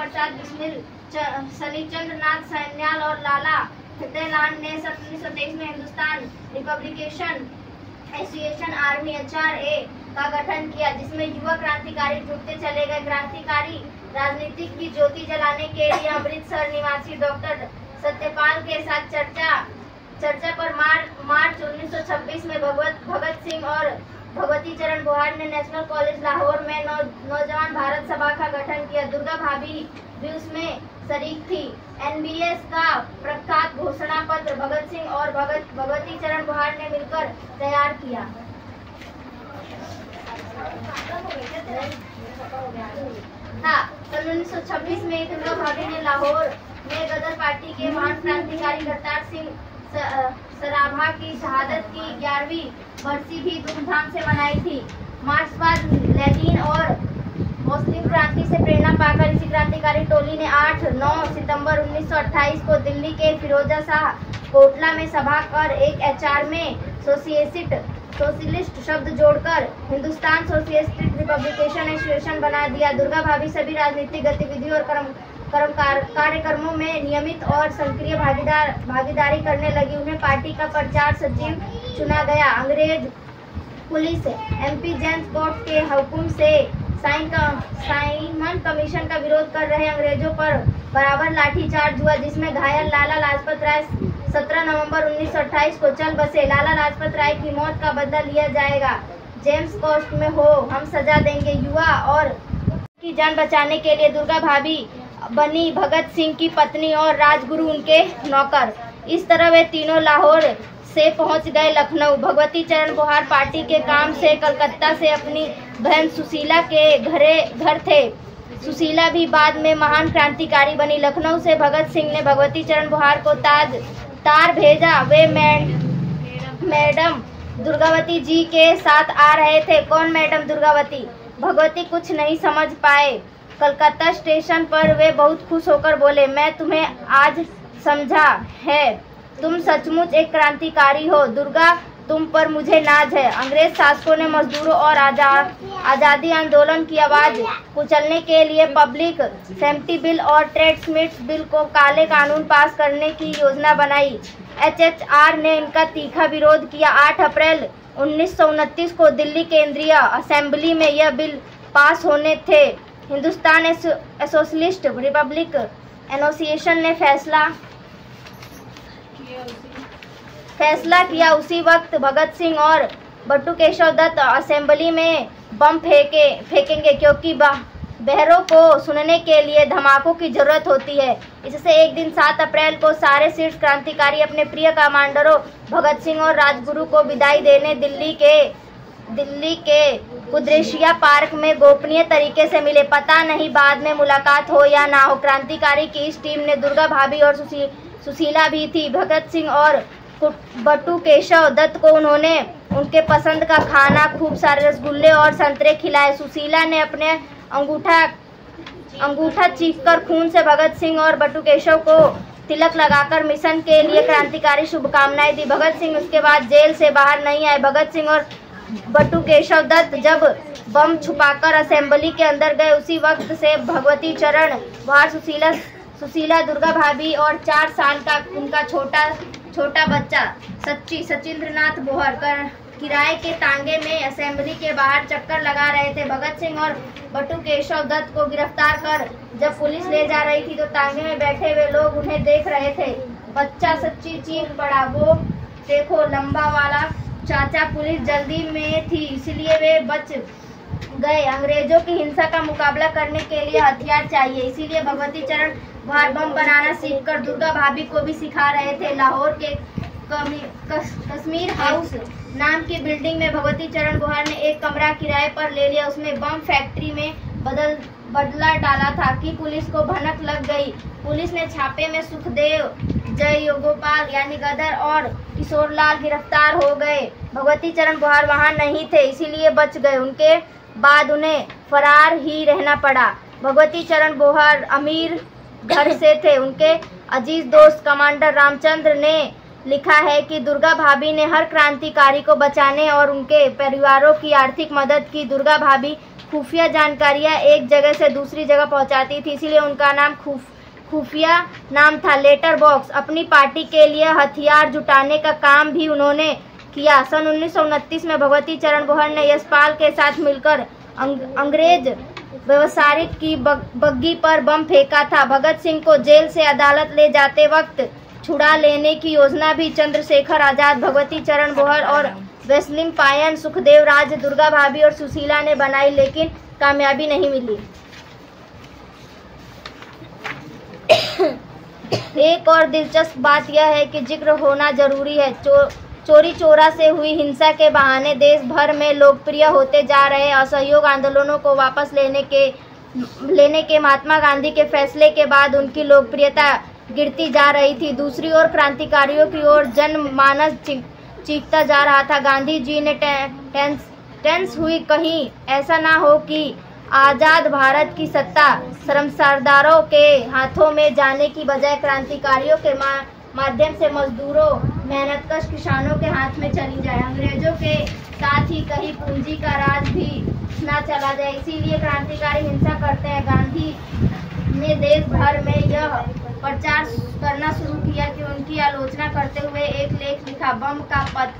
प्रसाद बिस्मिल, शनिचंद्र नाथ सैन्याल और लाला फतेहलाल ने 1923 में Hindustan republication association army HRA का गठन किया, जिसमें युवा क्रांतिकारी जुटते चले गए। क्रांतिकारी राजनीतिक की ज्योति जलाने के लिए अमृतसर निवासी डॉक्टर सत्यपाल के साथ चर्चा पर मार्च 1926 में भगत सिंह और भगवती चरण बोहरा ने नेशनल कॉलेज लाहौर में नौजवान भारत सभा का गठन किया। दुर्गा भाभी भी उसमें शरीक थी। NBS का प्रख्यात घोषणा पत्र भगत सिंह और भगवती चरण बोहरा ने मिलकर तैयार किया। सन 1926 में दुर्गा भाभी ने लाहौर में गदर पार्टी के महान क्रांतिकारी करतार सिंह सराभा की शहादत की 11वीं बरसी भी धूमधाम से मनाई थी। मार्क्सवाद, लेनिन और मुस्लिम क्रांति से प्रेरणा पाकर इसी क्रांतिकारी टोली ने 8-9 सितंबर 1928 को दिल्ली के फिरोजा शाह कोटला में सभा कर एक HR में सोशलिस्ट शब्द जोड़कर हिंदुस्तान सोशलिस्ट रिपब्लिकेशन एसोसिएशन बना दिया। दुर्गा भाभी सभी राजनीतिक गतिविधियों और कार्यक्रमों में नियमित और सक्रिय भागीदारी करने लगी। उन्हें पार्टी का प्रचार सचिव चुना गया। अंग्रेज पुलिस MP जेम्स कोर्ट के हुक्म से साइमन कमीशन का विरोध कर रहे अंग्रेजों पर बराबर लाठीचार्ज हुआ, जिसमें घायल लाला लाजपत राय 17 नवंबर 1928 को चल बसे। लाला लाजपत राय की मौत का बदला लिया जाएगा, जेम्स कोर्ट में हो हम सजा देंगे। युवा और की जान बचाने के लिए दुर्गा भाभी बनी भगत सिंह की पत्नी और राजगुरु उनके नौकर। इस तरह वे तीनों लाहौर से पहुंच गए लखनऊ। भगवती चरण बोहरा पार्टी के काम से कलकत्ता से अपनी बहन सुशीला के घर थे। सुशीला भी बाद में महान क्रांतिकारी बनी। लखनऊ से भगत सिंह ने भगवती चरण बोहरा को तार भेजा। वे मैडम दुर्गावती जी के साथ आ रहे थे। कौन मैडम दुर्गावती? भगवती कुछ नहीं समझ पाए। कलकत्ता स्टेशन पर वे बहुत खुश होकर बोले, मैं तुम्हें आज समझा है, तुम सचमुच एक क्रांतिकारी हो। दुर्गा, तुम पर मुझे नाज है। अंग्रेज शासकों ने मजदूरों और आज़ादी आंदोलन की आवाज कुचलने के लिए पब्लिक सेफ्टी बिल और ट्रेड्समिट्स बिल को काले कानून पास करने की योजना बनाई। HHR ने इनका तीखा विरोध किया। 8 अप्रैल 1929 को दिल्ली केंद्रीय असेंबली में यह बिल पास होने थे। हिंदुस्तान सोशलिस्ट रिपब्लिक एसोसिएशन ने फैसला किया। उसी वक्त भगत सिंह और बटुकेशव दत्त असेंबली में बम फेंकेंगे, क्योंकि बहरों को सुनने के लिए धमाकों की जरूरत होती है। इससे एक दिन 7 अप्रैल को सारे शीर्ष क्रांतिकारी अपने प्रिय कमांडरों भगत सिंह और राजगुरु को विदाई देने दिल्ली के कुद्रेशिया पार्क में गोपनीय तरीके से मिले। पता नहीं बाद में मुलाकात हो या ना हो। क्रांतिकारी की इस टीम में दुर्गा भाभी और सुशीला भी थी। भगत सिंह और बटुकेशव दत्त को उन्होंने उनके पसंद का खाना, खूब सारे रसगुल्ले और संतरे खिलाए। सुशीला ने अपने अंगूठा चीखकर खून से भगत सिंह और बटुकेशव को तिलक लगाकर मिशन के लिए क्रांतिकारी शुभकामनाएं दी। भगत सिंह उसके बाद जेल से बाहर नहीं आए। भगत सिंह और बटुकेशव दत्त जब बम छुपाकर असेंबली के अंदर गए, उसी वक्त से भगवती चरण बोहरा, सुशीला, दुर्गा भाभी और 4 साल का उनका छोटा बच्चा सचिंद्रनाथ बोहरा किराए के तांगे में असेंबली के बाहर चक्कर लगा रहे थे। भगत सिंह और बटुकेशव दत्त को गिरफ्तार कर जब पुलिस ले जा रही थी तो तांगे में बैठे हुए लोग उन्हें देख रहे थे। बच्चा सच्ची चीख पड़ा, वो देखो लंबा वाला चाचा। पुलिस जल्दी में थी, इसलिए वे बच गए। अंग्रेजों की हिंसा का मुकाबला करने के लिए हथियार चाहिए, इसीलिए भगवती चरण बोहरा बम बनाना सीखकर दुर्गा भाभी को भी सिखा रहे थे। लाहौर के कश्मीर हाउस नाम की बिल्डिंग में भगवती चरण बोहरा ने एक कमरा किराए पर ले लिया। उसमें बम फैक्ट्री में बदला डाला था कि पुलिस को भनक लग गई। पुलिस ने छापे में सुखदेव, जयगोपाल यानी गदर और किशोरलाल गिरफ्तार हो गए। भगवती चरण बोहरा वहां नहीं थे, इसीलिए बच गए। उनके बाद उन्हें फरार ही रहना पड़ा। भगवती चरण बोहरा अमीर घर से थे। उनके अजीज दोस्त कमांडर रामचंद्र ने लिखा है कि दुर्गा भाभी ने हर क्रांतिकारी को बचाने और उनके परिवारों की आर्थिक मदद की। दुर्गा भाभी खुफिया जानकारियां एक जगह से दूसरी जगह पहुंचाती थी, इसलिए उनका नाम खुफिया नाम था। Letter box. अपनी पार्टी के लिए हथियार जुटाने का काम भी उन्होंने किया। सन 1929 में भगवती चरण बोहर ने यशपाल के साथ मिलकर अंग्रेज व्यवसायिक की बग्गी पर बम फेंका था। भगत सिंह को जेल से अदालत ले जाते वक्त छुड़ा लेने की योजना भी चंद्रशेखर आजाद, भगवती चरण बोहर और वेस्लिंग पायन, सुखदेव राज, दुर्गा भाभी और सुशीला ने बनाई, लेकिन कामयाबी नहीं मिली। एक और दिलचस्प बात यह है कि जिक्र होना जरूरी है, चोरी चोरा से हुई हिंसा के बहाने देश भर में लोकप्रिय होते जा रहे असहयोग आंदोलनों को वापस लेने के महात्मा गांधी के फैसले के बाद उनकी लोकप्रियता गिरती जा रही थी। दूसरी ओर क्रांतिकारियों की ओर जनमानस चीखता जा रहा था। गांधी जी ने टेंस हुई, कहीं ऐसा ना हो कि आजाद भारत की सत्ता सरदारों के हाथों में जाने की बजाय क्रांतिकारियों के माध्यम से मजदूरों, मेहनतकश किसानों के हाथ में चली जाए। अंग्रेजों के साथ ही कहीं पूंजी का राज भी ना चला जाए, इसीलिए क्रांतिकारी हिंसा करते हैं। गांधी ने देश भर में यह प्रचार करना शुरू किया कि उनकी आलोचना करते हुए एक लेख लिखा, बम का पथ।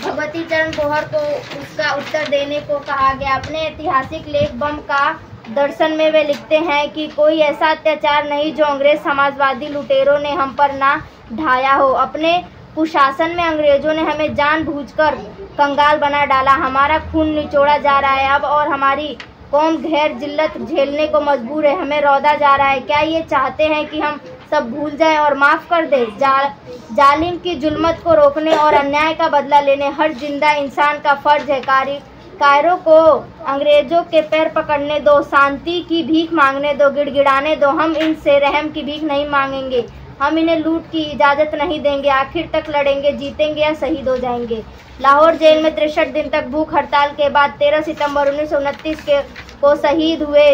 भगवती चरण बोहर को उसका उत्तर देने को कहा गया। अपने ऐतिहासिक लेख बम का दर्शन में वे लिखते हैं कि कोई ऐसा अत्याचार नहीं जो अंग्रेज साम्राज्यवादी लुटेरों ने हम पर ना ढाया हो। अपने कुशासन में अंग्रेजों ने हमें जानबूझकर कंगाल बना डाला। हमारा खून निचोड़ा जा रहा है अब और हमारी कौम गैर जिल्लत झेलने को मजबूर है। हमें रौदा जा रहा है। क्या ये चाहते हैं कि हम सब भूल जाएं और माफ कर दें? जालिम की जुल्मत को रोकने और अन्याय का बदला लेने हर जिंदा इंसान का फर्ज है। कायरों को अंग्रेजों के पैर पकड़ने दो, शांति की भीख मांगने दो, गिड़गिड़ाने दो। हम इनसे रहम की भीख नहीं मांगेंगे, हम इन्हें लूट की इजाजत नहीं देंगे। आखिर तक लड़ेंगे, जीतेंगे या शहीद हो जाएंगे। लाहौर जेल में 63 दिन तक भूख हड़ताल के बाद 13 सितंबर 1929 को शहीद हुए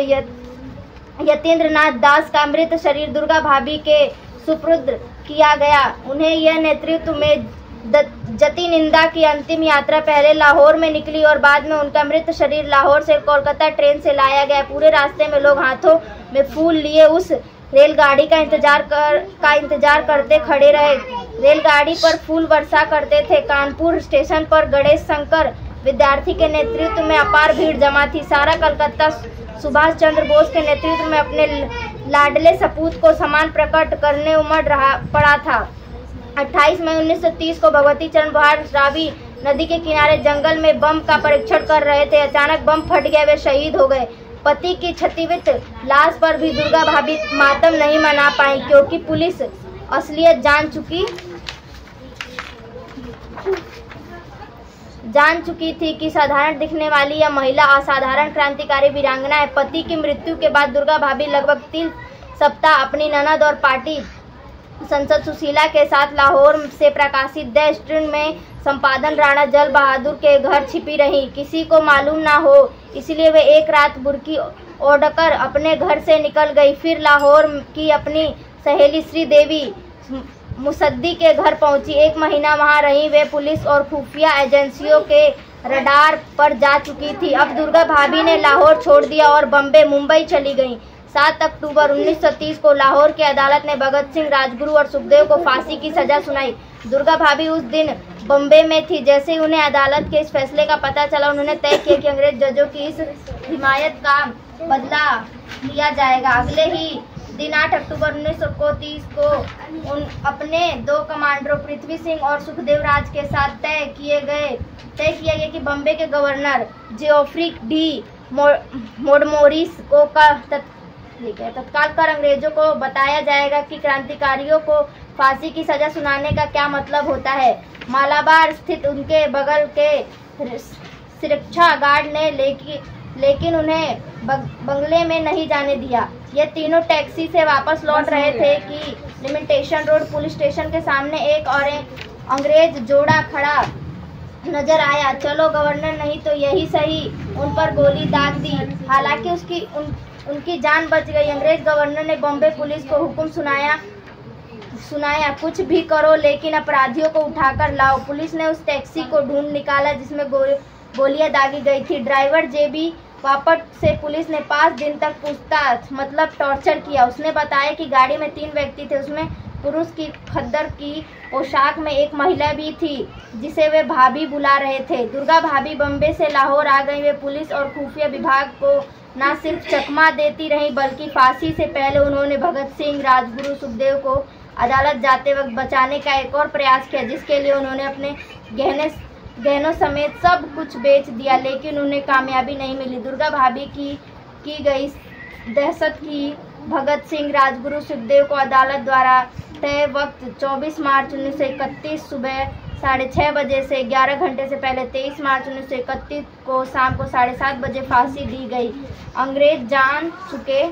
यतीन्द्र नाथ दास का मृत शरीर दुर्गा भाभी के सुपुर्द किया गया। उन्हें यह नेतृत्व में जति निंदा की अंतिम यात्रा पहले लाहौर में निकली और बाद में उनका मृत शरीर लाहौर से कोलकाता ट्रेन से लाया गया। पूरे रास्ते में लोग हाथों में फूल लिए उस रेलगाड़ी का इंतजार करते खड़े रहे। रेलगाड़ी पर फूल वर्षा करते थे। कानपुर स्टेशन पर गणेश शंकर विद्यार्थी के नेतृत्व में अपार भीड़ जमा थी। सारा कलकत्ता सुभाष चंद्र बोस के नेतृत्व में अपने लाडले सपूत को सम्मान प्रकट करने उमड़ पड़ा था। 28 मई 1930 को भगवती चरण बोहर रावी नदी के किनारे जंगल में बम का परीक्षण कर रहे थे। अचानक बम फट गया, वे शहीद हो गए। पति की क्षतिवित लाश पर भी दुर्गा भाभी मातम नहीं मना पाई, क्योंकि पुलिस असलियत जान चुकी थी कि साधारण दिखने वाली यह महिला असाधारण क्रांतिकारी वीरांगना है। पति की मृत्यु के बाद दुर्गा भाभी लगभग 3 सप्ताह अपनी ननद और पार्टी संसद सुशीला के साथ लाहौर से प्रकाशित द स्ट्रिंग में संपादन राणा जल बहादुर के घर छिपी रहीं। किसी को मालूम ना हो इसलिए वे एक रात बुर्की ओढ़कर अपने घर से निकल गई। फिर लाहौर की अपनी सहेली श्रीदेवी मुसद्दी के घर पहुंची। 1 महीना वहां रही। वे पुलिस और खुफिया एजेंसियों के रडार पर जा चुकी थी। अब दुर्गा भाभी ने लाहौर छोड़ दिया और बम्बे मुंबई चली गईं। 7 अक्टूबर 1930 को लाहौर की अदालत ने भगत सिंह, राजगुरु और सुखदेव को फांसी की सजा सुनाई। दुर्गा भाभी उस दिन बम्बे में थी। जैसे ही उन्हें अदालत के इस फैसले का पता चला, उन्होंने तय किया कि अंग्रेज जजों की इस हिमायत का बदला लिया जाएगा। अगले ही दिन 8 अक्टूबर 1930 को अपने 2 कमांडरों पृथ्वी सिंह और सुखदेव राज के साथ तय किया गया कि बम्बे के गवर्नर जियोफ्री डी मोडमोरिस को तत्काल कर अंग्रेजों को बताया जाएगा कि क्रांतिकारियों को फांसी की सजा सुनाने का क्या मतलब होता है। मालाबार स्थित उनके बगल के सुरक्षा गार्ड ने लेकिन उन्हें बंगले में नहीं जाने दिया। ये तीनों टैक्सी से वापस लौट रहे थे कि लिमिटेशन रोड पुलिस स्टेशन के सामने एक अंग्रेज जोड़ा खड़ा नजर आया। चलो गवर्नर नहीं तो यही सही, उन पर गोली दाग दी। हालांकि उनकी जान बच गई। अंग्रेज गवर्नर ने बॉम्बे पुलिस को हुक्म सुनाया कुछ भी करो लेकिन अपराधियों को उठाकर लाओ। पुलिस ने उस टैक्सी को ढूंढ निकाला जिसमें गोलियां दागी गई थी। ड्राइवर जेबी बापट से पुलिस ने 5 दिन तक पूछताछ मतलब टॉर्चर किया। उसने बताया कि गाड़ी में 3 व्यक्ति थे, उसमें पुरुष की खद्दर की पोशाक में एक महिला भी थी जिसे वे भाभी बुला रहे थे। दुर्गा भाभी बम्बे से लाहौर आ गई। वे पुलिस और खुफिया विभाग को न सिर्फ चकमा देती रहीं बल्कि फांसी से पहले उन्होंने भगत सिंह, राजगुरु, सुखदेव को अदालत जाते वक्त बचाने का एक और प्रयास किया, जिसके लिए उन्होंने अपने गहनों समेत सब कुछ बेच दिया, लेकिन उन्हें कामयाबी नहीं मिली। दुर्गा भाभी की गई दहशत की भगत सिंह, राजगुरु, सुखदेव को अदालत द्वारा तय वक्त 24 मार्च 1931 सुबह 6:30 बजे से 11 घंटे से पहले 23 मार्च 1931 को शाम को 7:30 बजे फांसी दी गई। अंग्रेज जान चुके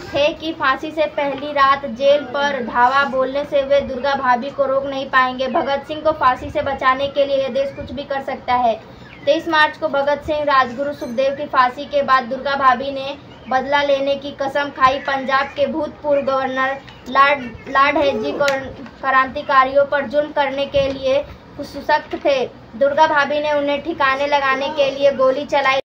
थे कि फांसी से पहली रात जेल पर धावा बोलने से वे दुर्गा भाभी को रोक नहीं पाएंगे। भगत सिंह को फांसी से बचाने के लिए यह देश कुछ भी कर सकता है। 23 मार्च को भगत सिंह, राजगुरु, सुखदेव की फांसी के बाद दुर्गा भाभी ने बदला लेने की कसम खाई। पंजाब के भूतपूर्व गवर्नर लॉर्ड हेजी क्रांतिकारियों पर जुल्म करने के लिए सख्त थे। दुर्गा भाभी ने उन्हें ठिकाने लगाने के लिए गोली चलाई।